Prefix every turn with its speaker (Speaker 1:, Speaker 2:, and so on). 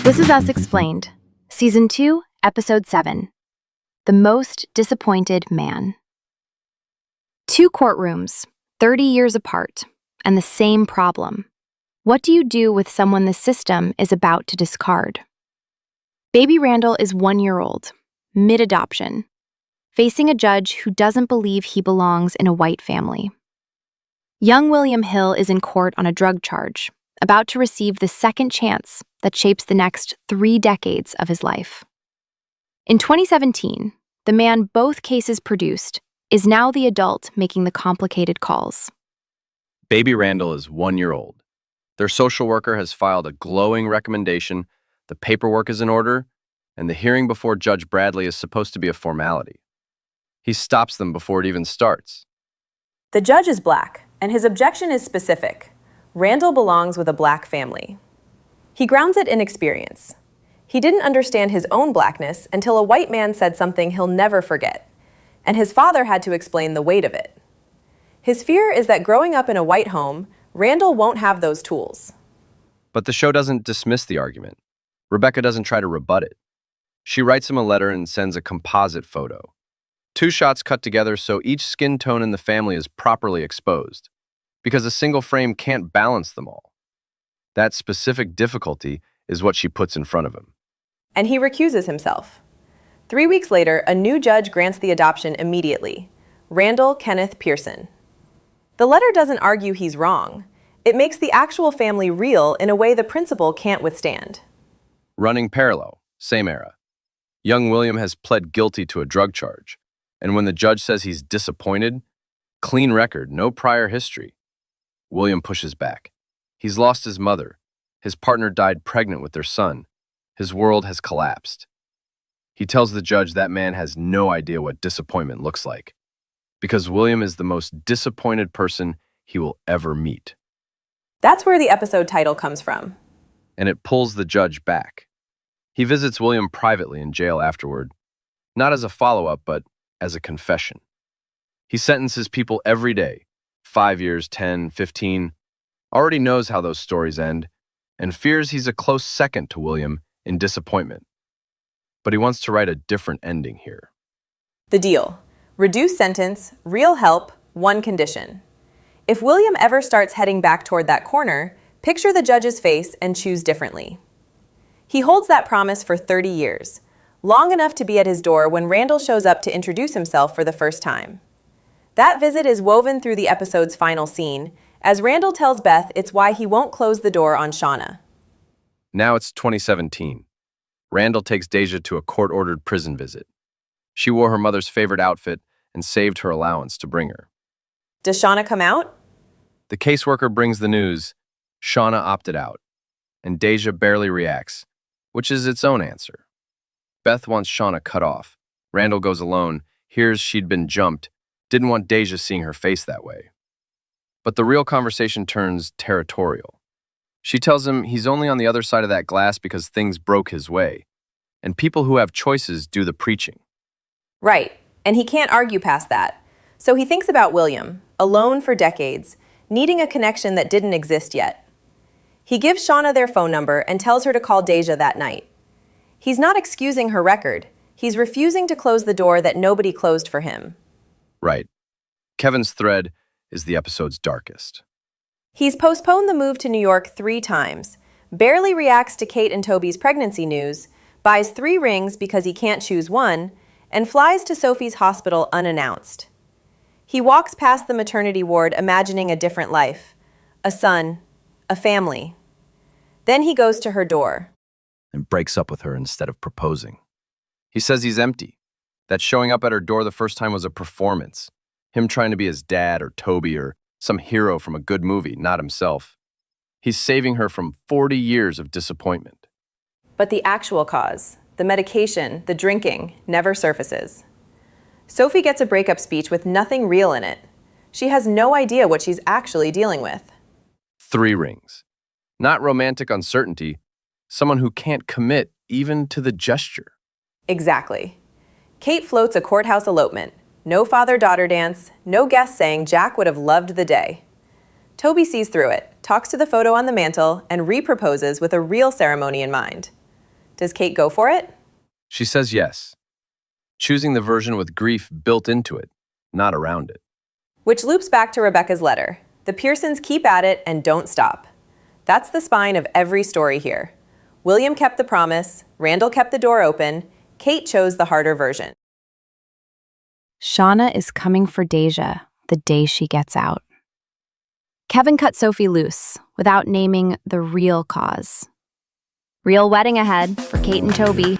Speaker 1: This is Us Explained, Season 2, Episode 7, The Most Disappointed Man. Two courtrooms, 30 years apart, and the same problem. What do you do with someone the system is about to discard? Baby Randall is 1 year old, mid-adoption, facing a judge who doesn't believe he belongs in a white family. Young William Hill is in court on a drug charge, about to receive the second chance that shapes the next 3 decades of his life. In 2017, the man both cases produced is now the adult making the complicated calls.
Speaker 2: Baby Randall is 1 year old. Their social worker has filed a glowing recommendation, the paperwork is in order, and the hearing before Judge Bradley is supposed to be a formality. He stops them before it even starts.
Speaker 3: The judge is black, and his objection is specific. Randall belongs with a black family. He grounds it in experience. He didn't understand his own blackness until a white man said something he'll never forget, and his father had to explain the weight of it. His fear is that growing up in a white home, Randall won't have those tools.
Speaker 2: But the show doesn't dismiss the argument. Rebecca doesn't try to rebut it. She writes him a letter and sends a composite photo. 2 shots cut together so each skin tone in the family is properly exposed, because a single frame can't balance them all. That specific difficulty is what she puts in front of him.
Speaker 3: And he recuses himself. 3 weeks later, a new judge grants the adoption immediately. Randall Kenneth Pearson. The letter doesn't argue he's wrong. It makes the actual family real in a way the principal can't withstand.
Speaker 2: Running parallel, same era. Young William has pled guilty to a drug charge, and when the judge says he's disappointed, clean record, no prior history, William pushes back. He's lost his mother. His partner died pregnant with their son. His world has collapsed. He tells the judge that man has no idea what disappointment looks like, because William is the most disappointed person he will ever meet.
Speaker 3: That's where the episode title comes from.
Speaker 2: And it pulls the judge back. He visits William privately in jail afterward, not as a follow-up, but as a confession. He sentences people every day, 5 years, 10, 15, already knows how those stories end, and fears he's a close second to William in disappointment. But he wants to write a different ending here.
Speaker 3: The deal: reduced sentence, real help, one condition. If William ever starts heading back toward that corner, picture the judge's face and choose differently. He holds that promise for 30 years, long enough to be at his door when Randall shows up to introduce himself for the first time. That visit is woven through the episode's final scene, as Randall tells Beth it's why he won't close the door on Shauna.
Speaker 2: Now it's 2017. Randall takes Deja to a court-ordered prison visit. She wore her mother's favorite outfit and saved her allowance to bring her.
Speaker 3: Does Shauna come out?
Speaker 2: The caseworker brings the news. Shauna opted out, and Deja barely reacts, which is its own answer. Beth wants Shauna cut off. Randall goes alone, hears she'd been jumped, didn't want Deja seeing her face that way. But the real conversation turns territorial. She tells him he's only on the other side of that glass because things broke his way, and people who have choices do the preaching.
Speaker 3: Right, and he can't argue past that. So he thinks about William, alone for decades, needing a connection that didn't exist yet. He gives Shauna their phone number and tells her to call Deja that night. He's not excusing her record. He's refusing to close the door that nobody closed for him.
Speaker 2: Right. Kevin's thread is the episode's darkest.
Speaker 3: He's postponed the move to New York 3 times, barely reacts to Kate and Toby's pregnancy news, buys 3 rings because he can't choose one, and flies to Sophie's hospital unannounced. He walks past the maternity ward imagining a different life, a son, a family. Then he goes to her door.
Speaker 2: And breaks up with her instead of proposing. He says he's empty, that showing up at her door the first time was a performance, him trying to be his dad or Toby or some hero from a good movie, not himself. He's saving her from 40 years of disappointment.
Speaker 3: But the actual cause, the medication, the drinking, never surfaces. Sophie gets a breakup speech with nothing real in it. She has no idea what she's actually dealing with.
Speaker 2: 3 rings. Not romantic uncertainty, someone who can't commit even to the gesture.
Speaker 3: Exactly. Kate floats a courthouse elopement. No father-daughter dance, no guest saying Jack would have loved the day. Toby sees through it, talks to the photo on the mantle, and re-proposes with a real ceremony in mind. Does Kate go for it?
Speaker 2: She says yes, choosing the version with grief built into it, not around it.
Speaker 3: Which loops back to Rebecca's letter. The Pearsons keep at it and don't stop. That's the spine of every story here. William kept the promise, Randall kept the door open, Kate chose the harder version.
Speaker 1: Shauna is coming for Deja the day she gets out. Kevin cut Sophie loose without naming the real cause. Real wedding ahead for Kate and Toby.